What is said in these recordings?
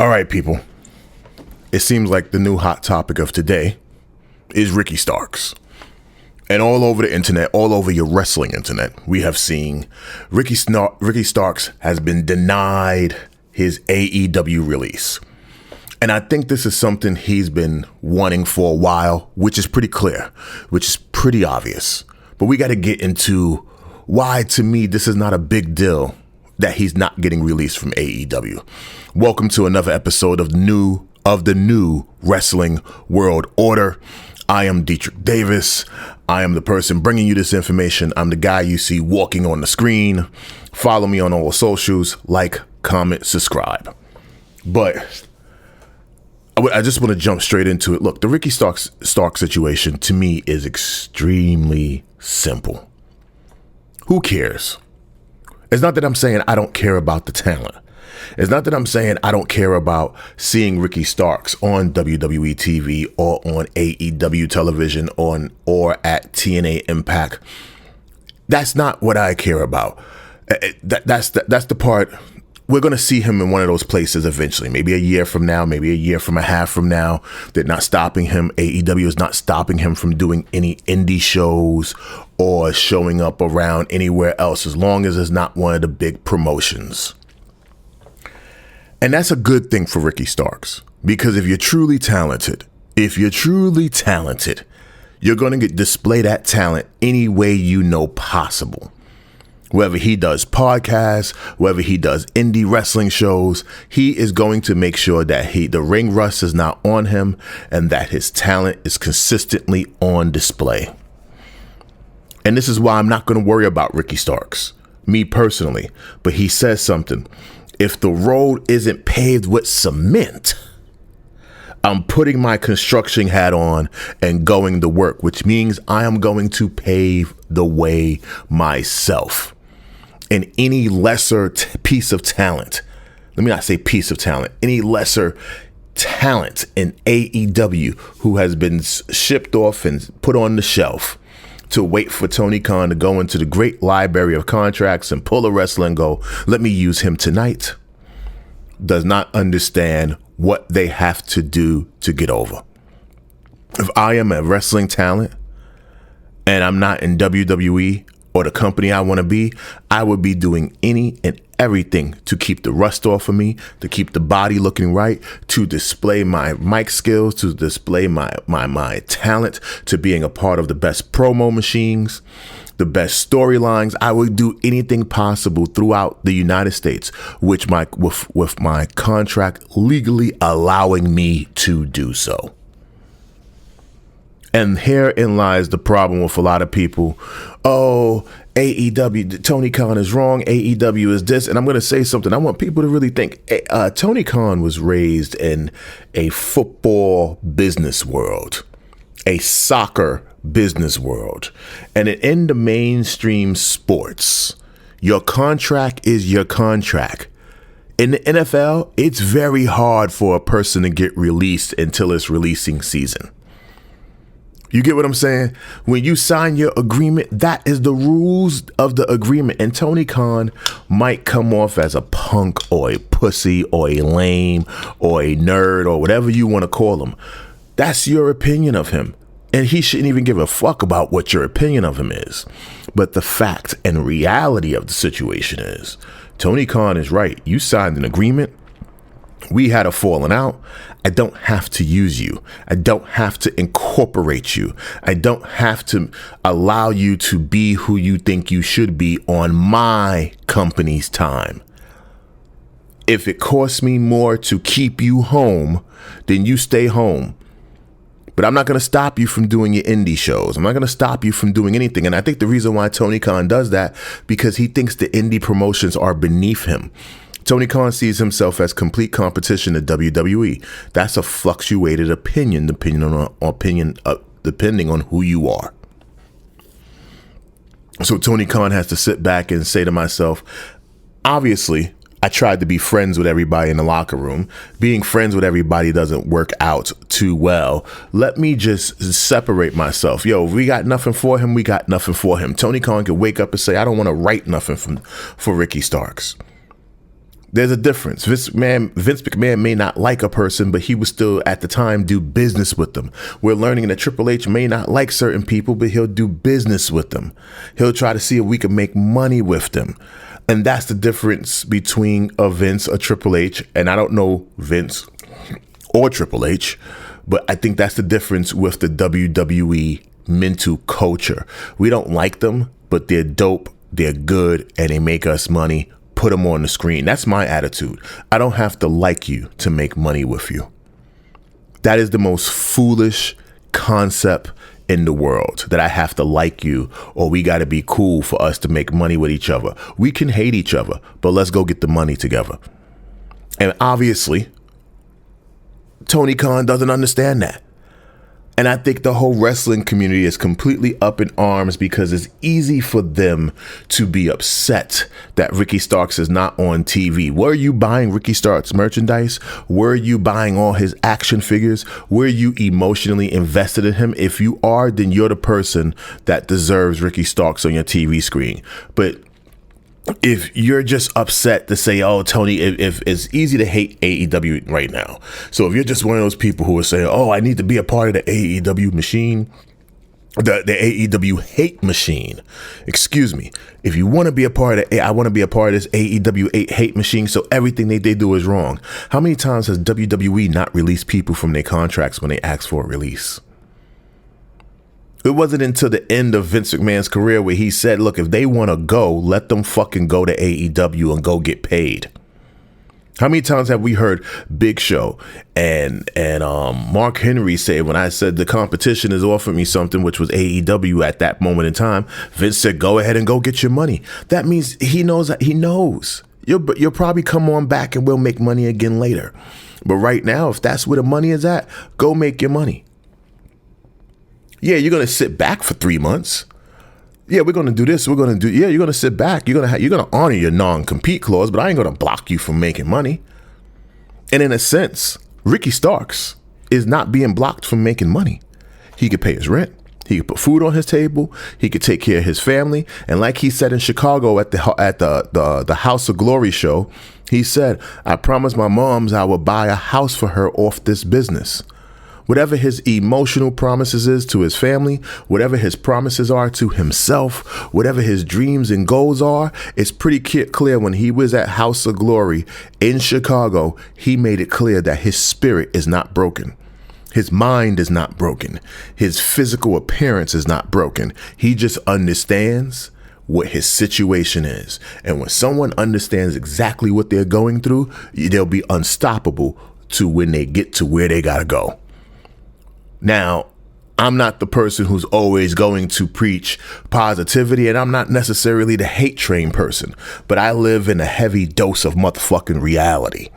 All right, people. It seems like the new hot topic of today is Ricky Starks. And all over the internet, all over your wrestling internet, we have seen Ricky Starks has been denied his AEW release. And I think this is something he's been wanting for a while, which is pretty clear, which is pretty obvious. But we got to get into why, to me, this is not a big deal that he's not getting released from AEW. Welcome to another episode of the new Wrestling World Order. I am DEITRICH Davis. I am the person bringing you this information. I'm the guy you see walking on the screen. Follow me on all socials, like, comment, subscribe. But I just want to jump straight into it. Look, the Ricky Starks situation to me is extremely simple. Who cares? It's not that I'm saying I don't care about the talent. It's not that I'm saying I don't care about seeing Ricky Starks on WWE TV or on AEW television or at TNA Impact. That's not what I care about. That's the part. We're going to see him in one of those places eventually, maybe a year from now, maybe a year from a half from now. They're not stopping him. AEW is not stopping him from doing any indie shows or showing up around anywhere else, as long as it's not one of the big promotions. And that's a good thing for Ricky Starks, because if you're truly talented, you're going to display that talent any way you know possible. Whether he does podcasts, whether he does indie wrestling shows, he is going to make sure that the ring rust is not on him and that his talent is consistently on display. And this is why I'm not going to worry about Ricky Starks, me personally. But he says something. If the road isn't paved with cement, I'm putting my construction hat on and going to work, which means I am going to pave the way myself. And any lesser piece of talent, let me not say piece of talent, any lesser talent in AEW who has been shipped off and put on the shelf to wait for Tony Khan to go into the great library of contracts and pull a wrestler and go, let me use him tonight, does not understand what they have to do to get over. If I am a wrestling talent and I'm not in WWE or the company I want to be, I would be doing any and everything to keep the rust off of me, to keep the body looking right, to display my mic skills, to display my talent, to being a part of the best promo machines, the best storylines. I would do anything possible throughout the United States, with my contract legally allowing me to do so. And herein lies the problem with a lot of people. Oh, AEW, Tony Khan is wrong. AEW is this. And I'm going to say something. I want people to really think. Tony Khan was raised in a football business world, a soccer business world. And in the mainstream sports, your contract is your contract. In the NFL, it's very hard for a person to get released until it's releasing season. You get what I'm saying? When you sign your agreement, that is the rules of the agreement. And Tony Khan might come off as a punk or a pussy or a lame or a nerd or whatever you want to call him. That's your opinion of him. And he shouldn't even give a fuck about what your opinion of him is. But the fact and reality of the situation is, Tony Khan is right. You signed an agreement. We had a falling out. I don't have to use you. I don't have to incorporate you. I don't have to allow you to be who you think you should be on my company's time. If it costs me more to keep you home, then you stay home. But I'm not going to stop you from doing your indie shows. I'm not going to stop you from doing anything. And I think the reason why Tony Khan does that, because he thinks the indie promotions are beneath him. Tony Khan sees himself as complete competition to WWE. That's a fluctuated opinion, depending on who you are. So Tony Khan has to sit back and say to myself, obviously, I tried to be friends with everybody in the locker room. Being friends with everybody doesn't work out too well. Let me just separate myself. Yo, we got nothing for him. We got nothing for him. Tony Khan could wake up and say, I don't want to write nothing for Ricky Starks. There's a difference. Vince McMahon may not like a person, but he would still at the time do business with them. We're learning that Triple H may not like certain people, but he'll do business with them. He'll try to see if we can make money with them. And that's the difference between a Vince, a Triple H, and I don't know Vince or Triple H, but I think that's the difference with the WWE mental culture. We don't like them, but they're dope, they're good, and they make us money. Put them on the screen. That's my attitude. I don't have to like you to make money with you. That is the most foolish concept in the world, that I have to like you or we got to be cool for us to make money with each other. We can hate each other, but let's go get the money together. And obviously, Tony Khan doesn't understand that. And I think the whole wrestling community is completely up in arms because it's easy for them to be upset that Ricky Starks is not on TV. Were you buying Ricky Starks merchandise? Were you buying all his action figures? Were you emotionally invested in him? If you are, then you're the person that deserves Ricky Starks on your TV screen. But if you're just upset to say, oh, Tony, if it's easy to hate AEW right now. So if you're just one of those people who are saying, oh, I need to be a part of the AEW machine, the AEW hate machine, excuse me. If you want to be a part of I want to be a part of this AEW hate machine, so everything they do is wrong. How many times has WWE not released people from their contracts when they ask for a release? It wasn't until the end of Vince McMahon's career where he said, look, if they want to go, let them fucking go to AEW and go get paid. How many times have we heard Big Show and Mark Henry say, when I said the competition has offered me something, which was AEW at that moment in time, Vince said, go ahead and go get your money. That means he knows. You'll probably come on back and we'll make money again later. But right now, if that's where the money is at, go make your money. Yeah, you're going to sit back for 3 months. Yeah, we're going to do this. You're going to sit back. You're going to honor your non-compete clause, but I ain't going to block you from making money. And in a sense, Ricky Starks is not being blocked from making money. He could pay his rent. He could put food on his table. He could take care of his family. And like he said in Chicago at the House of Glory show, he said, I promised my moms I would buy a house for her off this business. Whatever his emotional promises is to his family, whatever his promises are to himself, whatever his dreams and goals are, it's pretty clear when he was at House of Glory in Chicago, he made it clear that his spirit is not broken. His mind is not broken. His physical appearance is not broken. He just understands what his situation is. And when someone understands exactly what they're going through, they'll be unstoppable to when they get to where they gotta go. Now, I'm not the person who's always going to preach positivity, and I'm not necessarily the hate train person, but I live in a heavy dose of motherfucking reality,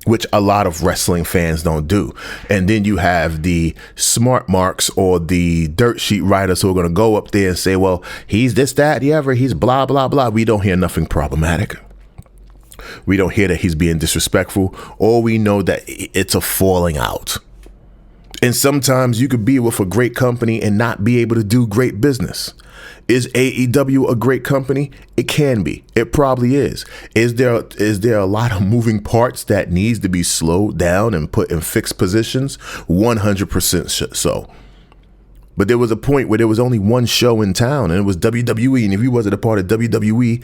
which a lot of wrestling fans don't do. And then you have the smart marks or the dirt sheet writers who are going to go up there and say, well, he's this, that, the other, he's blah, blah, blah. We don't hear nothing problematic. We don't hear that he's being disrespectful, or we know that it's a falling out. And sometimes you could be with a great company and not be able to do great business. Is AEW a great company? It can be. It probably is. Is there a lot of moving parts that needs to be slowed down and put in fixed positions? 100% so. But there was a point where there was only one show in town, and it was WWE. And if you wasn't a part of WWE,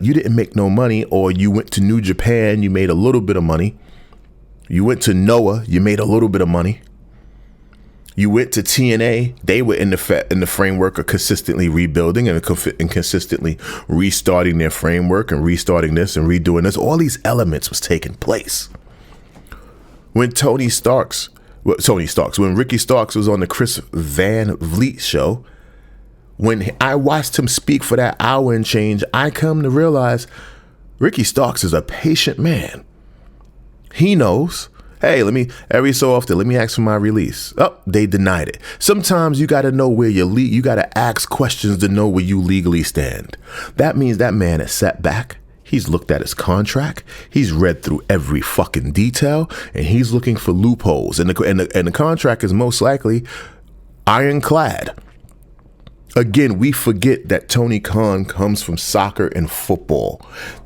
you didn't make no money, or you went to New Japan, you made a little bit of money. You went to Noah, you made a little bit of money. You went to TNA, they were in the framework of consistently rebuilding and consistently restarting their framework and restarting this and redoing this. All these elements was taking place. When when Ricky Starks was on the Chris Van Vliet show, when I watched him speak for that hour and change, I come to realize Ricky Starks is a patient man. He knows, hey, every so often, let me ask for my release. Oh, they denied it. Sometimes you got to know where you got to ask questions to know where you legally stand. That means that man has sat back. He's looked at his contract. He's read through every fucking detail, and he's looking for loopholes. And the contract is most likely ironclad. Again, we forget that Tony Khan comes from soccer and football.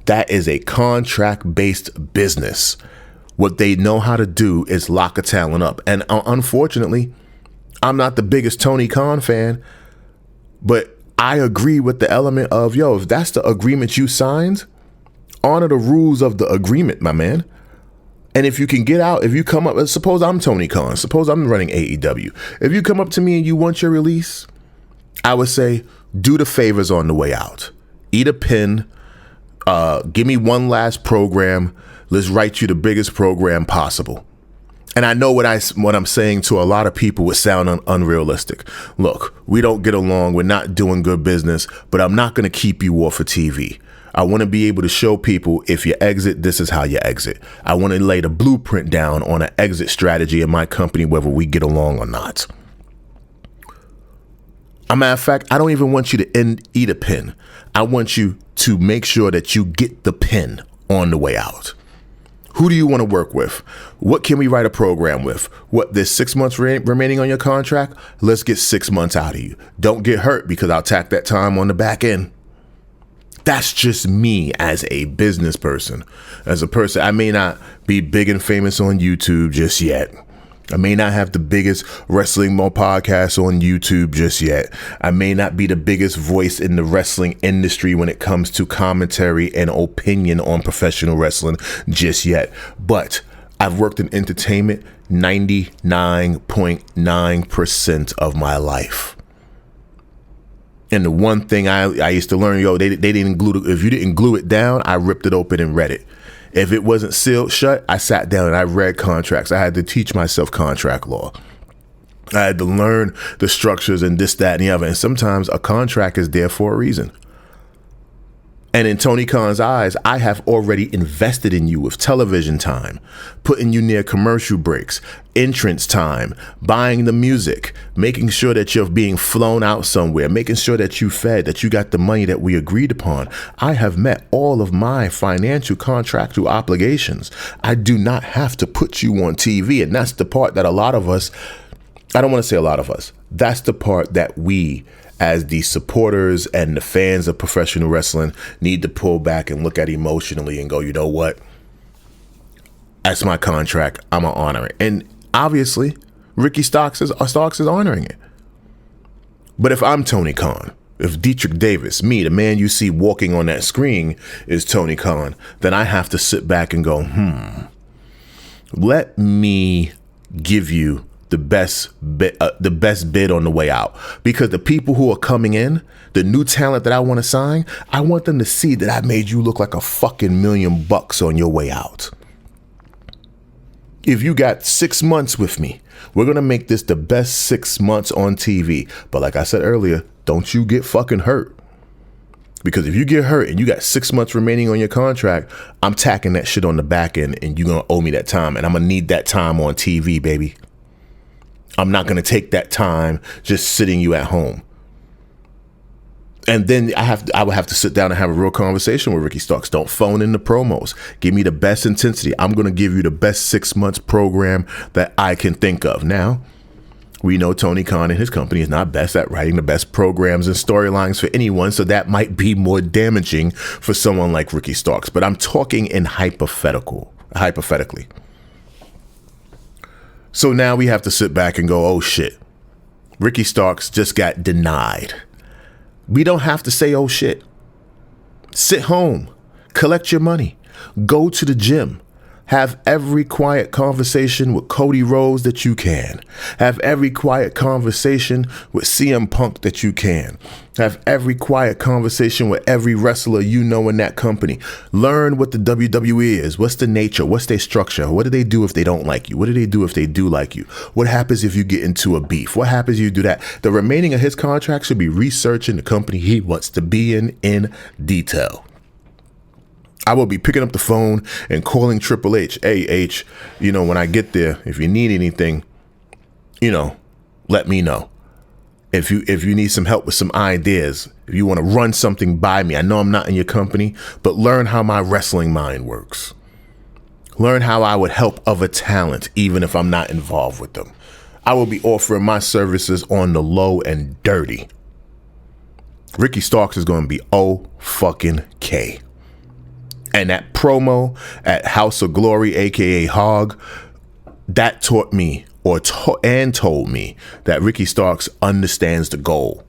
That is a contract-based business. What they know how to do is lock a talent up. And unfortunately, I'm not the biggest Tony Khan fan, but I agree with the element of, if that's the agreement you signed, honor the rules of the agreement, my man. And if you can get out, if you come up, suppose I'm Tony Khan, suppose I'm running AEW. If you come up to me and you want your release, I would say, do the favors on the way out. Eat a pin. Give me one last program. Let's write you the biggest program possible. And I know what I'm saying to a lot of people would sound unrealistic. Look, we don't get along. We're not doing good business, but I'm not going to keep you off of TV. I want to be able to show people, if you exit, this is how you exit. I want to lay the blueprint down on an exit strategy in my company, whether we get along or not. As a matter of fact, I don't even want you to eat a pin. I want you to make sure that you get the pin on the way out. Who do you want to work with? What can we write a program with? What, there's 6 months remaining on your contract? Let's get 6 months out of you. Don't get hurt, because I'll tack that time on the back end. That's just me as a business person. As a person, I may not be big and famous on YouTube just yet. I may not have the biggest wrestling podcast on YouTube just yet. I may not be the biggest voice in the wrestling industry when it comes to commentary and opinion on professional wrestling just yet. But I've worked in entertainment 99.9% of my life. And the one thing I used to learn, they didn't glue it. If you didn't glue it down, I ripped it open and read it. If it wasn't sealed shut, I sat down and I read contracts. I had to teach myself contract law. I had to learn the structures and this, that, and the other. And sometimes a contract is there for a reason. And in Tony Khan's eyes, I have already invested in you with television time, putting you near commercial breaks, entrance time, buying the music, making sure that you're being flown out somewhere, making sure that you fed, that you got the money that we agreed upon. I have met all of my financial contractual obligations. I do not have to put you on TV. And that's the part that a lot of us, I don't want to say a lot of us, that's the part that we, as the supporters and the fans of professional wrestling, need to pull back and look at emotionally and go, you know what? That's my contract. I'm going to honor it. And obviously, Ricky Starks is honoring it. But if I'm Tony Khan, if Dietrich Davis, me, the man you see walking on that screen, is Tony Khan, then I have to sit back and go, let me give you the best bid on the way out, because the people who are coming in, the new talent that I want to sign, I want them to see that I made you look like a fucking $1 million on your way out. If you got 6 months with me, we're going to make this the best 6 months on TV. But like I said earlier, don't you get fucking hurt. Because if you get hurt and you got 6 months remaining on your contract, I'm tacking that shit on the back end and you're going to owe me that time. And I'm going to need that time on TV, baby. I'm not going to take that time just sitting you at home. And then I would have to sit down and have a real conversation with Ricky Starks. Don't phone in the promos. Give me the best intensity. I'm going to give you the best 6 months program that I can think of. Now, we know Tony Khan and his company is not best at writing the best programs and storylines for anyone, so that might be more damaging for someone like Ricky Starks. But I'm talking in hypothetically. So now we have to sit back and go, oh shit, Ricky Starks just got denied. We don't have to say, oh shit. Sit home, collect your money, go to the gym, have every quiet conversation with Cody Rhodes that you can. Have every quiet conversation with CM Punk that you can. Have every quiet conversation with every wrestler you know in that company. Learn what the WWE is. What's the nature? What's their structure? What do they do if they don't like you? What do they do if they do like you? What happens if you get into a beef? What happens if you do that? The remaining of his contract should be researching the company he wants to be in detail. I will be picking up the phone and calling Triple H. Hey, H, when I get there, if you need anything, let me know. If you need some help with some ideas, if you want to run something by me, I know I'm not in your company, but learn how my wrestling mind works. Learn how I would help other talent, even if I'm not involved with them. I will be offering my services on the low and dirty. Ricky Starks is going to be O-fucking-K. And that promo at House of Glory, aka Hog, that taught me and told me that Ricky Starks understands the goal.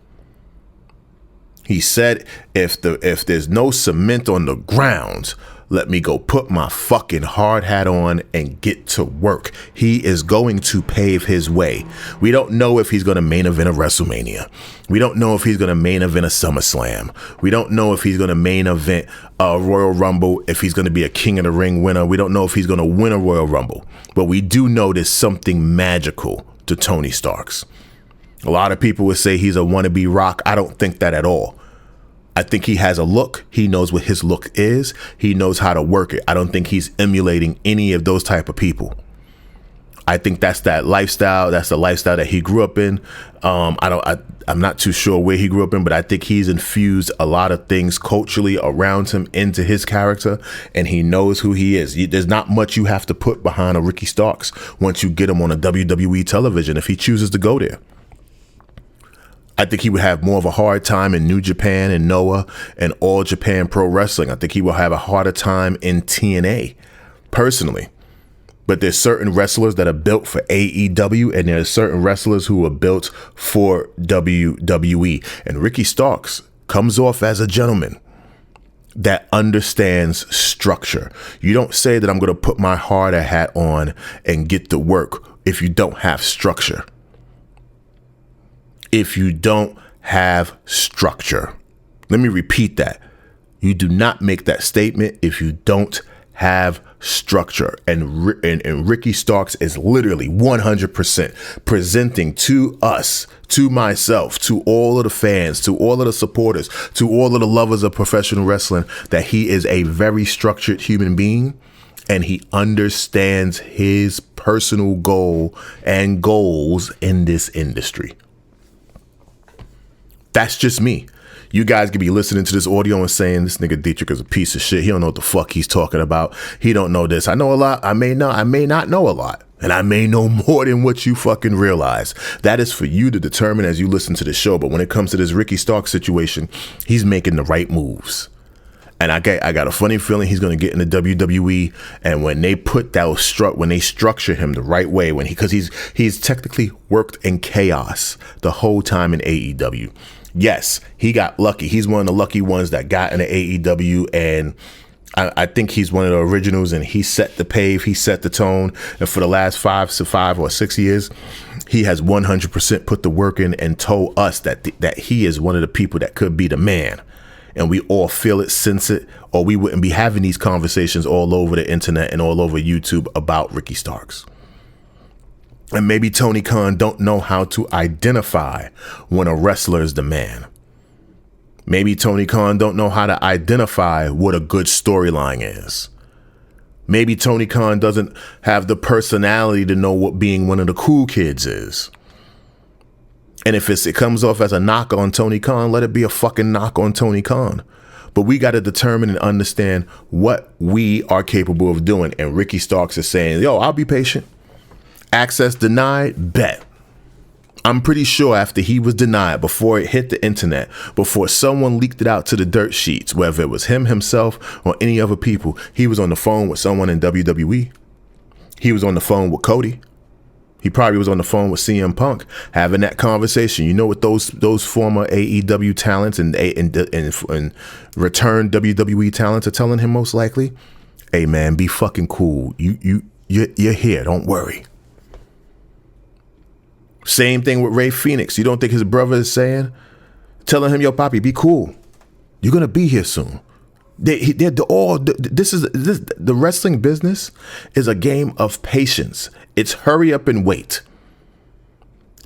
He said, if there's no cement on the ground, let me go put my fucking hard hat on and get to work. He is going to pave his way. We don't know if he's going to main event a WrestleMania. We don't know if he's going to main event a SummerSlam. We don't know if he's going to main event a Royal Rumble, if he's going to be a King of the Ring winner. We don't know if he's going to win a Royal Rumble. But we do know there's something magical to Tony Starks. A lot of people would say he's a wannabe Rock. I don't think that at all. I think he has a look. He knows what his look is. He knows how to work it. I don't think he's emulating any of those type of people. I think that's that lifestyle. That's the lifestyle that he grew up in. I'm not too sure where he grew up in, but I think he's infused a lot of things culturally around him into his character, and he knows who he is. There's not much you have to put behind a Ricky Starks once you get him on a WWE television if he chooses to go there. I think he would have more of a hard time in New Japan and Noah and All Japan Pro Wrestling. I think he will have a harder time in TNA, personally. But there's certain wrestlers that are built for AEW, and there's certain wrestlers who are built for WWE. And Ricky Starks comes off as a gentleman that understands structure. You don't say that I'm going to put my hard hat on and get to work if you don't have structure. If you don't have structure. Let me repeat that. You do not make that statement if you don't have structure. And Ricky Starks is literally 100% presenting to us, to myself, to all of the fans, to all of the supporters, to all of the lovers of professional wrestling, that he is a very structured human being, and he understands his personal goal and goals in this industry. That's just me. You guys could be listening to this audio and saying this nigga Dietrich is a piece of shit. He don't know what the fuck he's talking about. He don't know this. I know a lot. I may not know a lot. And I may know more than what you fucking realize. That is for you to determine as you listen to the show. But when it comes to this Ricky Starks situation, he's making the right moves. And I got a funny feeling he's going to get in the WWE. And when they put that when they structure him the right way, because he's technically worked in chaos the whole time in AEW. Yes, he got lucky. He's one of the lucky ones that got into AEW, and I think he's one of the originals, and he set the pace, he set the tone. And for the last 5 or 6 years, he has 100% put the work in and told us that he is one of the people that could be the man. And we all feel it, sense it, or we wouldn't be having these conversations all over the internet and all over YouTube about Ricky Starks. And maybe Tony Khan don't know how to identify when a wrestler is the man. Maybe Tony Khan don't know how to identify what a good storyline is. Maybe Tony Khan doesn't have the personality to know what being one of the cool kids is. And if it comes off as a knock on Tony Khan, let it be a fucking knock on Tony Khan. But we got to determine and understand what we are capable of doing. And Ricky Starks is saying, yo, I'll be patient. Access denied, bet. I'm pretty sure after he was denied, before it hit the internet, before someone leaked it out to the dirt sheets, whether it was him himself or any other people, he was on the phone with someone in WWE. He was on the phone with Cody. He probably was on the phone with CM Punk having that conversation. You know what those former AEW talents and return WWE talents are telling him most likely? Hey man, be fucking cool. You're here. Don't worry. Same thing with Ray Phoenix. You don't think his brother is saying, telling him, yo, Poppy, be cool. You're gonna be here soon. The wrestling business is a game of patience. It's hurry up and wait.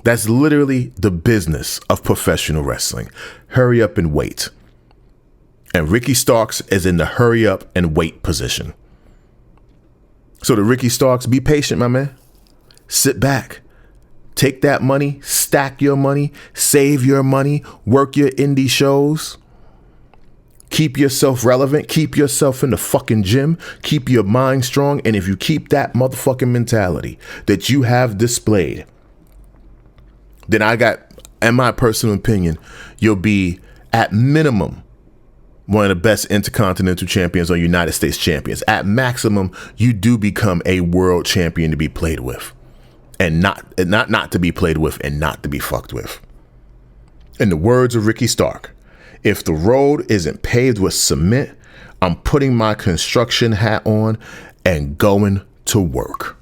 That's literally the business of professional wrestling. Hurry up and wait. And Ricky Starks is in the hurry up and wait position. So to Ricky Starks, be patient, my man. Sit back. Take that money, stack your money, save your money, work your indie shows. Keep yourself relevant. Keep yourself in the fucking gym. Keep your mind strong. And if you keep that motherfucking mentality that you have displayed, then in my personal opinion, you'll be At minimum, one of the best intercontinental champions or United States champions. At maximum, you do become a world champion to be played with, and not to be played with and not to be fucked with. In the words of Ricky Stark, if the road isn't paved with cement, I'm putting my construction hat on and going to work.